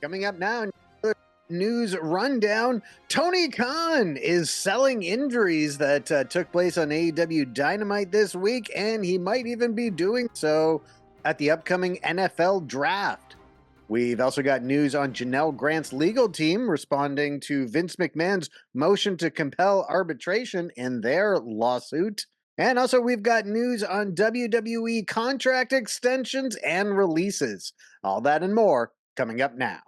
Coming up now, news rundown. Tony Khan is selling injuries that took place on AEW Dynamite this week, and he might even be doing so at the upcoming NFL draft. We've also got news on Janelle Grant's legal team responding to Vince McMahon's motion to compel arbitration in their lawsuit. And also, we've got news on WWE contract extensions and releases. All that and more coming up now.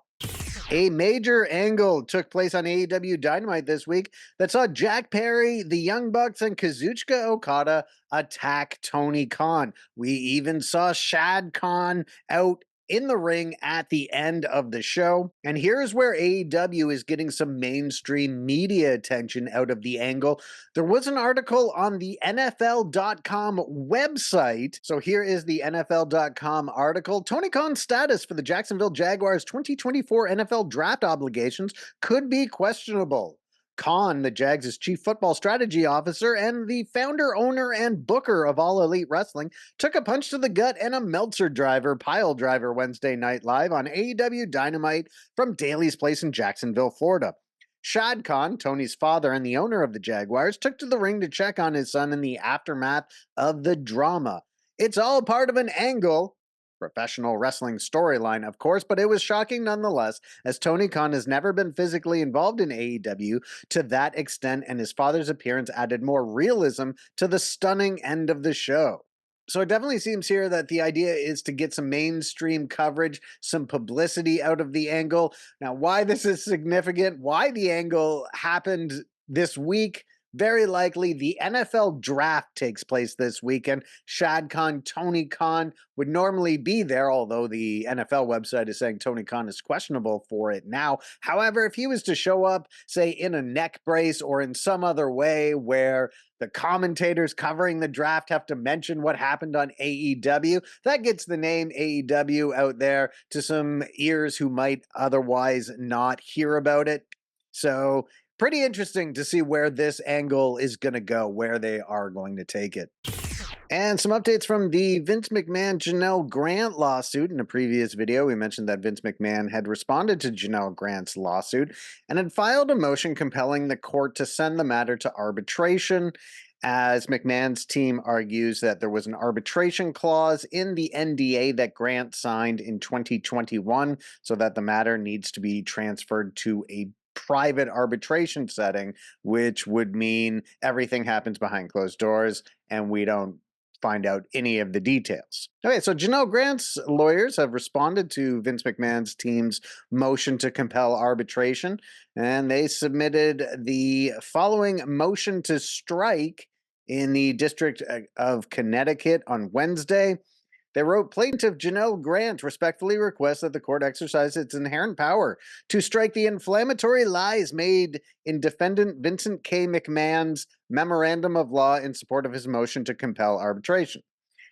A major angle took place on AEW Dynamite this week that saw Jack Perry, the Young Bucks, and Kazuchika Okada attack Tony Khan. We even saw Shad Khan out in the ring at the end of the show. And here's where AEW is getting some mainstream media attention out of the angle. There was an article on the NFL.com website. So here is the NFL.com article. Tony Khan's status for the Jacksonville Jaguars 2024 NFL draft obligations could be questionable. Khan, the Jags' chief football strategy officer and the founder, owner, and booker of All Elite Wrestling, took a punch to the gut and a Meltzer pile driver Wednesday Night Live on AEW Dynamite from Daly's Place in Jacksonville, Florida. Shad Khan, Tony's father and the owner of the Jaguars, took to the ring to check on his son in the aftermath of the drama. It's all part of an angle. Professional wrestling storyline, of course, but it was shocking nonetheless, as Tony Khan has never been physically involved in AEW to that extent, and his father's appearance added more realism to the stunning end of the show. So it definitely seems here that the idea is to get some mainstream coverage, some publicity out of the angle. Now, why this is significant, why the angle happened this week, very likely the NFL draft takes place this weekend. Shad Khan, Tony Khan would normally be there, although the NFL website is saying Tony Khan is questionable for it now. However, if he was to show up, say, in a neck brace or in some other way where the commentators covering the draft have to mention what happened on AEW, that gets the name AEW out there to some ears who might otherwise not hear about it. So pretty interesting to see where this angle is going to go, where they are going to take it. And some updates from the Vince McMahon Janelle Grant lawsuit. In a previous video, we mentioned that Vince McMahon had responded to Janelle Grant's lawsuit and had filed a motion compelling the court to send the matter to arbitration, as McMahon's team argues that there was an arbitration clause in the NDA that Grant signed in 2021, so that the matter needs to be transferred to a private arbitration setting, which would mean everything happens behind closed doors and we don't find out any of the details. Okay, so Janelle Grant's lawyers have responded to Vince McMahon's team's motion to compel arbitration, and they submitted the following motion to strike in the District of Connecticut on Wednesday. They wrote, plaintiff Janelle Grant respectfully requests that the court exercise its inherent power to strike the inflammatory lies made in defendant Vincent K. McMahon's memorandum of law in support of his motion to compel arbitration.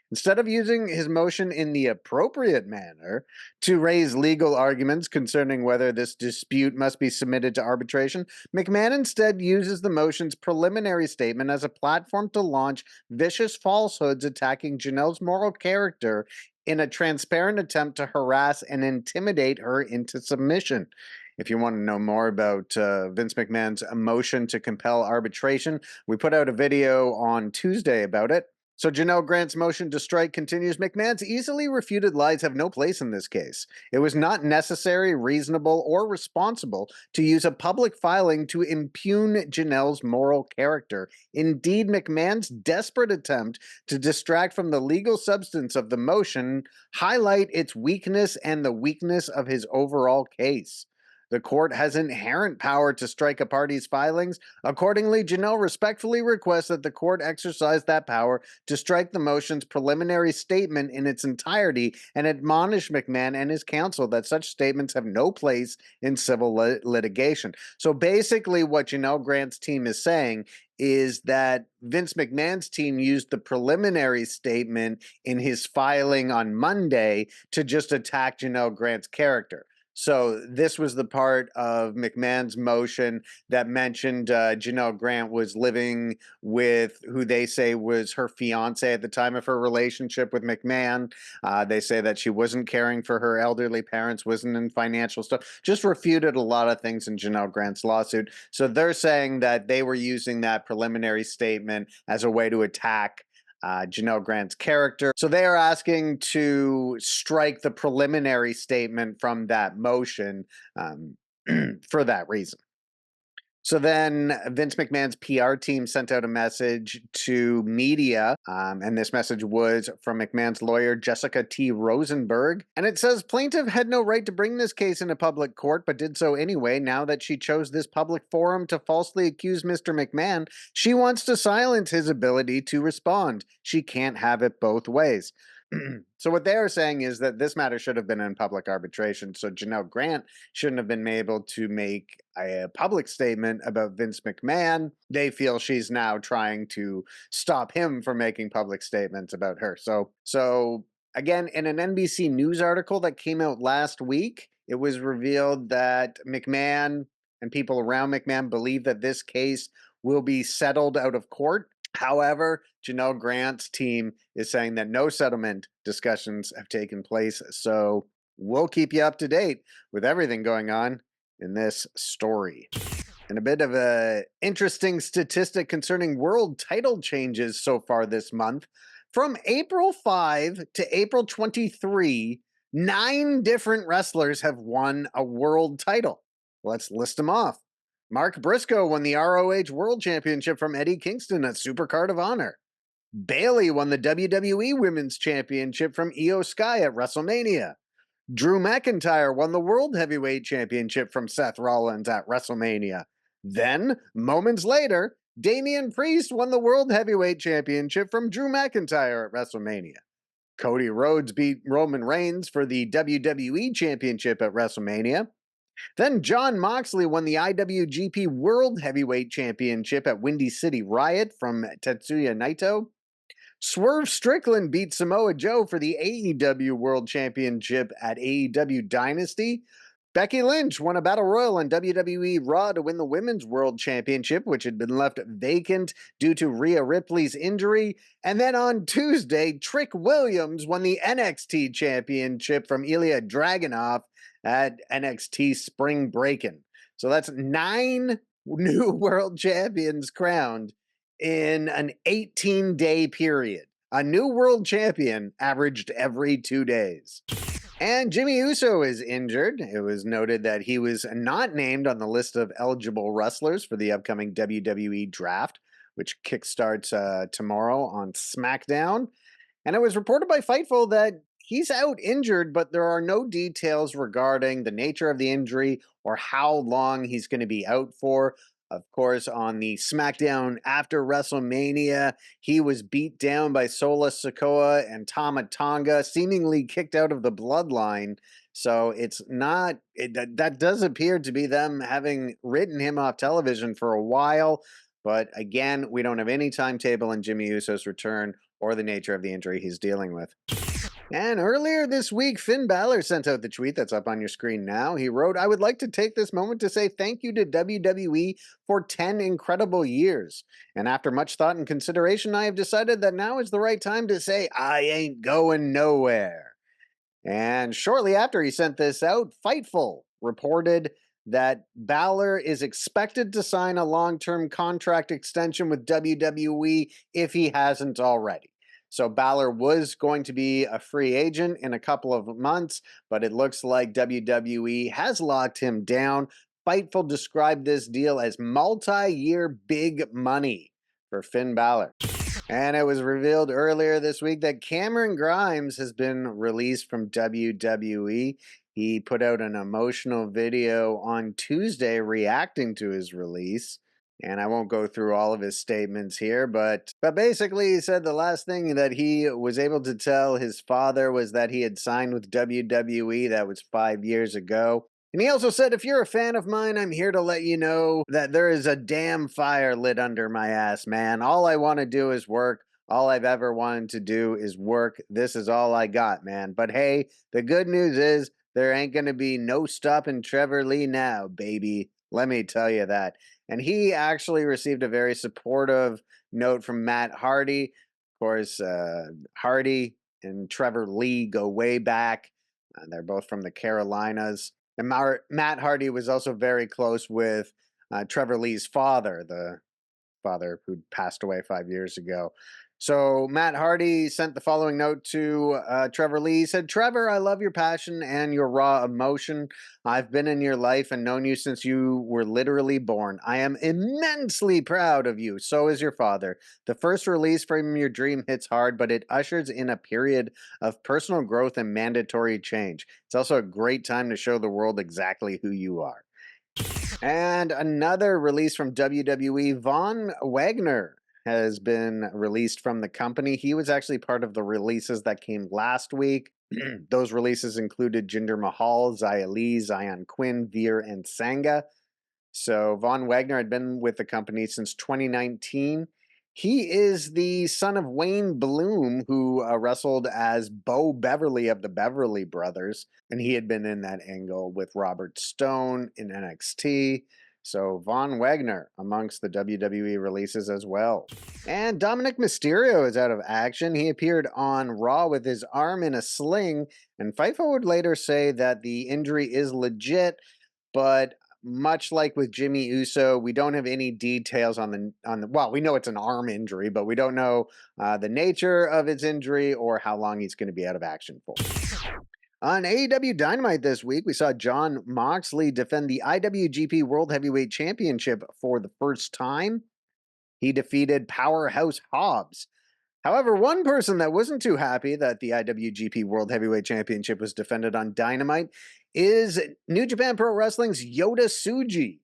Instead of using his motion in the appropriate manner to raise legal arguments concerning whether this dispute must be submitted to arbitration, McMahon instead uses the motion's preliminary statement as a platform to launch vicious falsehoods attacking Janelle's moral character in a transparent attempt to harass and intimidate her into submission. If you want to know more about Vince McMahon's motion to compel arbitration, we put out a video on Tuesday about it. So Janelle Grant's motion to strike continues. McMahon's easily refuted lies have no place in this case. It was not necessary, reasonable, or responsible to use a public filing to impugn Janelle's moral character. Indeed, McMahon's desperate attempt to distract from the legal substance of the motion highlight its weakness and the weakness of his overall case. The court has inherent power to strike a party's filings. Accordingly, Janelle respectfully requests that the court exercise that power to strike the motion's preliminary statement in its entirety and admonish McMahon and his counsel that such statements have no place in civil litigation. So basically what Janelle Grant's team is saying is that Vince McMahon's team used the preliminary statement in his filing on Monday to just attack Janelle Grant's character. So this was the part of McMahon's motion that mentioned Janelle Grant was living with who they say was her fiance at the time of her relationship with McMahon. They say that she wasn't caring for her elderly parents, wasn't in financial stuff, just refuted a lot of things in Janelle Grant's lawsuit. So they're saying that they were using that preliminary statement as a way to attack Janelle Grant's character. So they are asking to strike the preliminary statement from that motion for that reason. So then Vince McMahon's PR team sent out a message to media, and this message was from McMahon's lawyer, Jessica T. Rosenberg. And it says, plaintiff had no right to bring this case into public court, but did so anyway. Now that she chose this public forum to falsely accuse Mr. McMahon, she wants to silence his ability to respond. She can't have it both ways. So what they are saying is that this matter should have been in public arbitration. So Janelle Grant shouldn't have been able to make a public statement about Vince McMahon. They feel she's now trying to stop him from making public statements about her. So again, in an NBC News article that came out last week, it was revealed that McMahon and people around McMahon believe that this case will be settled out of court. However, Janelle Grant's team is saying that no settlement discussions have taken place. So we'll keep you up to date with everything going on in this story. And a bit of an interesting statistic concerning world title changes so far this month. From April 5 to April 23, 9 different wrestlers have won a world title. Let's list them off. Mark Brisco won the ROH World Championship from Eddie Kingston at Supercard of Honor. Bayley won the WWE Women's Championship from Io Sky at WrestleMania. Drew McIntyre won the World Heavyweight Championship from Seth Rollins at WrestleMania. Then, moments later, Damian Priest won the World Heavyweight Championship from Drew McIntyre at WrestleMania. Cody Rhodes beat Roman Reigns for the WWE Championship at WrestleMania. Then Jon Moxley won the IWGP World Heavyweight Championship at Windy City Riot from Tetsuya Naito. Swerve Strickland beat Samoa Joe for the AEW World Championship at AEW Dynasty. Becky Lynch won a Battle Royal on WWE Raw to win the Women's World Championship, which had been left vacant due to Rhea Ripley's injury. And then on Tuesday, Trick Williams won the NXT Championship from Ilya Dragunov at NXT Spring Breakin'. So that's 9 new world champions crowned in an 18-day period. A new world champion averaged every 2 days. And Jimmy Uso is injured. It was noted that he was not named on the list of eligible wrestlers for the upcoming WWE draft, which kickstarts tomorrow on SmackDown. And it was reported by Fightful that he's out injured, but there are no details regarding the nature of the injury or how long he's going to be out for. Of course, on the SmackDown after WrestleMania, he was beat down by Solo Sikoa and Tama Tonga, seemingly kicked out of the bloodline. So it's not, that does appear to be them having written him off television for a while. But again, we don't have any timetable in Jimmy Uso's return or the nature of the injury he's dealing with. And earlier this week, Finn Balor sent out the tweet that's up on your screen now. He wrote, "I would like to take this moment to say thank you to WWE for 10 incredible years. And after much thought and consideration, I have decided that now is the right time to say I ain't going nowhere." And shortly after he sent this out, Fightful reported that Balor is expected to sign a long-term contract extension with WWE if he hasn't already. So Balor was going to be a free agent in a couple of months, but it looks like WWE has locked him down. Fightful described this deal as multi-year big money for Finn Balor. And it was revealed earlier this week that Cameron Grimes has been released from WWE. He put out an emotional video on Tuesday reacting to his release. And I won't go through all of his statements here, but basically he said the last thing that he was able to tell his father was that he had signed with WWE. That was 5 years ago. And he also said, "If you're a fan of mine, I'm here to let you know that there is a damn fire lit under my ass, man. All I want to do is work. All I've ever wanted to do is work. This is all I got, man. But hey, the good news is There ain't going to be no stopping Trevor Lee now, baby. Let me tell you that. And he actually received a very supportive note from Matt Hardy. Of course, Hardy and Trevor Lee go way back. They're both from the Carolinas. And Matt Hardy was also very close with Trevor Lee's father, the father who passed away 5 years ago. So Matt Hardy sent the following note to Trevor Lee. He said, "Trevor, I love your passion and your raw emotion. I've been in your life and known you since you were literally born. I am immensely proud of you. So is your father. The first release from your dream hits hard, but it ushers in a period of personal growth and mandatory change. It's also a great time to show the world exactly who you are." And another release from WWE, Von Wagner has been released from the company. He was actually part of the releases that came last week. Those releases included Jinder Mahal, Xia Li, Zion Quinn, Veer, and Sangha. So Von Wagner had been with the company since 2019. He is the son of Wayne Bloom, who wrestled as Bo Beverly of the Beverly Brothers, and he had been in that angle with Robert Stone in NXT. So Von Wagner amongst the WWE releases as well. And Dominic Mysterio is out of action. He appeared on Raw with his arm in a sling, and Fightful would later say that the injury is legit, but much like with Jimmy Uso, we don't have any details on the well, we know it's an arm injury, but we don't know the nature of its injury or how long he's going to be out of action for. On AEW Dynamite this week, we saw Jon Moxley defend the IWGP World Heavyweight Championship for the first time. He defeated Powerhouse Hobbs. However, one person that wasn't too happy that the IWGP World Heavyweight Championship was defended on Dynamite is New Japan Pro Wrestling's Yota Tsuji.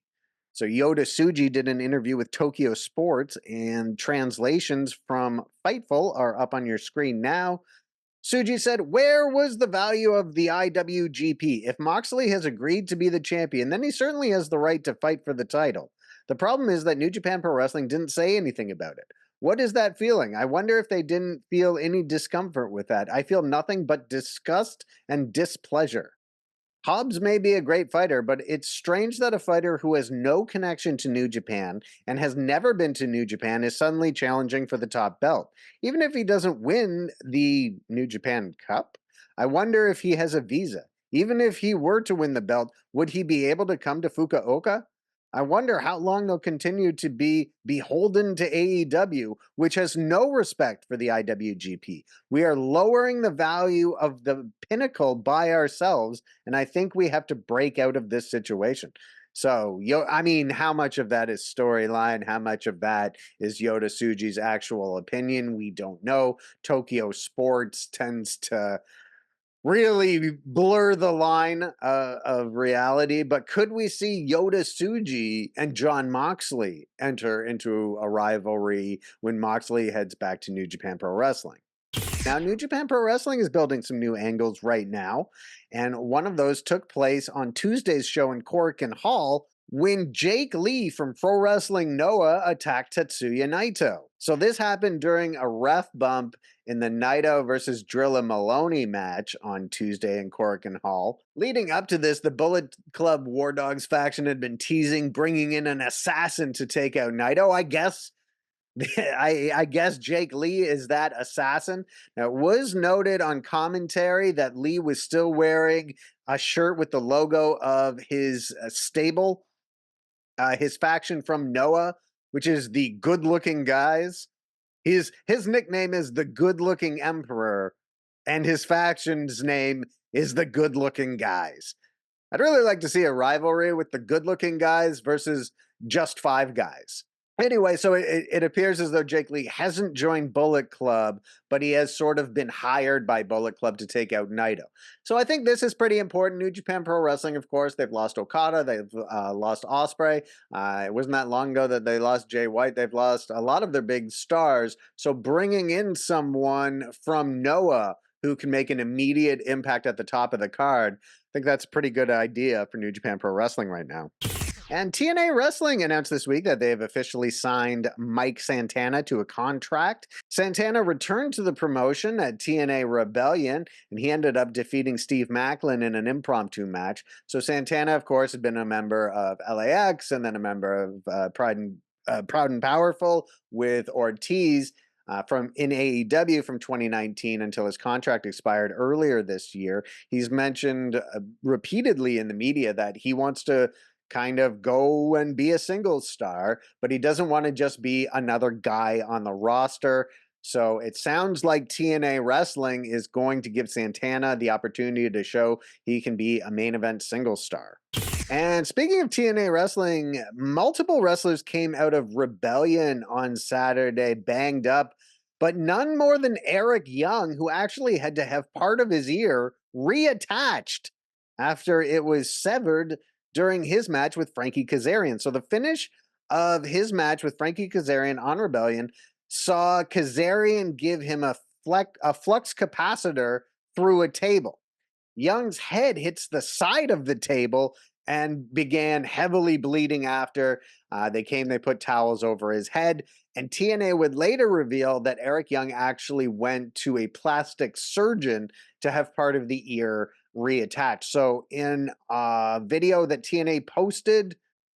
So Yota Tsuji did an interview with Tokyo Sports, and translations from Fightful are up on your screen now. Suji said, "Where was the value of the IWGP? If Moxley has agreed to be the champion, then he certainly has the right to fight for the title. The problem is that New Japan Pro Wrestling didn't say anything about it. What is that feeling? I wonder if they didn't feel any discomfort with that. I feel nothing but disgust and displeasure. Hobbs may be a great fighter, but it's strange that a fighter who has no connection to New Japan and has never been to New Japan is suddenly challenging for the top belt. Even if he doesn't win the New Japan Cup, I wonder if he has a visa. Even if he were to win the belt, would he be able to come to Fukuoka? I wonder how long they'll continue to be beholden to AEW, which has no respect for the IWGP. We are lowering the value of the pinnacle by ourselves, and I think we have to break out of this situation." So, I mean, how much of that is storyline? How much of that is Yota Tsuji's actual opinion? We don't know. Tokyo Sports tends to really blur the line of reality, but could we see Yota Tsuji and Jon Moxley enter into a rivalry when Moxley heads back to New Japan Pro Wrestling? Now, New Japan Pro Wrestling is building some new angles right now, and one of those took place on Tuesday's show in Korakuen Hall when Jake Lee from Pro Wrestling Noah attacked Tetsuya Naito. So this happened during a ref bump in the Naito versus Drilla Maloney match on Tuesday in Korakuen Hall. Leading up to this, the Bullet Club War Dogs faction had been teasing bringing in an assassin to take out Naito. I guess I guess Jake Lee is that assassin. Now, it was noted on commentary that Lee was still wearing a shirt with the logo of his stable, his faction from Noah, which is the Good Looking Guys. His nickname is the Good Looking Emperor, and his faction's name is the Good Looking Guys. I'd really like to see a rivalry with the Good Looking Guys versus just Five Guys. Anyway, so it appears as though Jake Lee hasn't joined Bullet Club, but he has sort of been hired by Bullet Club to take out Naito. So I think this is pretty important. New Japan Pro Wrestling, of course, they've lost Okada, they've lost Ospreay. It wasn't that long ago that they lost Jay White. They've lost a lot of their big stars. So bringing in someone from Noah who can make an immediate impact at the top of the card, I think that's a pretty good idea for New Japan Pro Wrestling right now. And TNA Wrestling announced this week that they have officially signed Mike Santana to a contract. Santana returned to the promotion at TNA Rebellion, and he ended up defeating Steve Macklin in an impromptu match. So Santana, of course, had been a member of LAX and then a member of Proud and Powerful with Ortiz. From in AEW from 2019 until his contract expired earlier this year. He's mentioned repeatedly in the media that he wants to kind of go and be a singles star, but he doesn't want to just be another guy on the roster. So it sounds like TNA Wrestling is going to give Santana the opportunity to show he can be a main event singles star. And speaking of TNA Wrestling, multiple wrestlers came out of Rebellion on Saturday banged up, but none more than Eric Young, who actually had to have part of his ear reattached after it was severed during his match with Frankie Kazarian. So the finish of his match with Frankie Kazarian on Rebellion saw Kazarian give him a flux capacitor through a table. Young's head hits the side of the table and began heavily bleeding after. They put towels over his head. And TNA would later reveal that Eric Young actually went to a plastic surgeon to have part of the ear reattached. So in a video that TNA posted,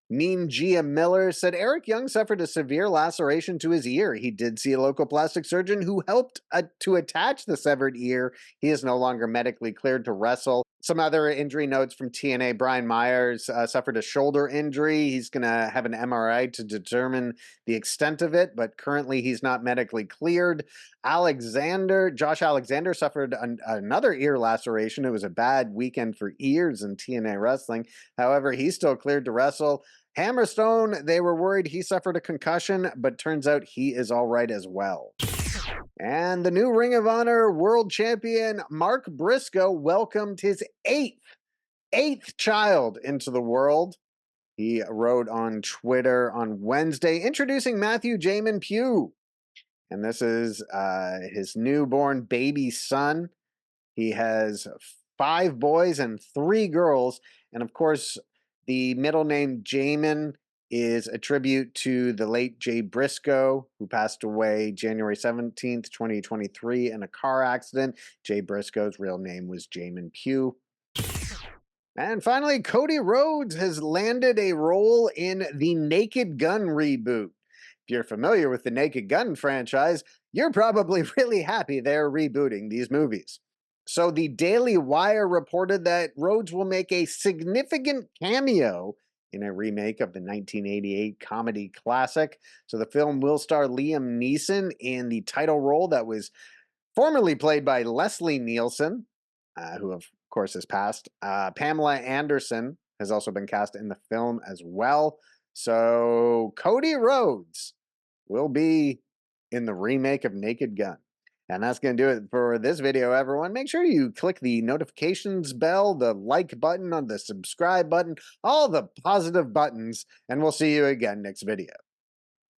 Mean Gia Miller said Eric Young suffered a severe laceration to his ear. He did see a local plastic surgeon who helped to attach the severed ear. He is no longer medically cleared to wrestle. Some other injury notes from TNA. Brian Myers suffered a shoulder injury. He's going to have an MRI to determine the extent of it, but currently he's not medically cleared. Josh Alexander suffered another ear laceration. It was a bad weekend for ears in TNA wrestling. However, he's still cleared to wrestle. Hammerstone, they were worried he suffered a concussion, but turns out he is all right as well. And the new Ring of Honor World Champion, Mark Brisco, welcomed his eighth child into the world. He wrote on Twitter on Wednesday, introducing Matthew Jamin Pugh. And this is his newborn baby son. He has 5 boys and 3 girls. And of course, the middle name Jamin is a tribute to the late Jay Briscoe, who passed away January 17th, 2023 in a car accident. Jay Briscoe's real name was Jamin Pugh. And finally, Cody Rhodes has landed a role in the Naked Gun reboot. If you're familiar with the Naked Gun franchise, you're probably really happy they're rebooting these movies. So the Daily Wire reported that Rhodes will make a significant cameo in a remake of the 1988 comedy classic. So the film will star Liam Neeson in the title role that was formerly played by Leslie Nielsen, who of course has passed. Pamela Anderson has also been cast in the film as well. So Cody Rhodes will be in the remake of Naked Gun. And that's going to do it for this video, everyone. Make sure you click the notifications bell, the like button, on the subscribe button, all the positive buttons, and we'll see you again next video.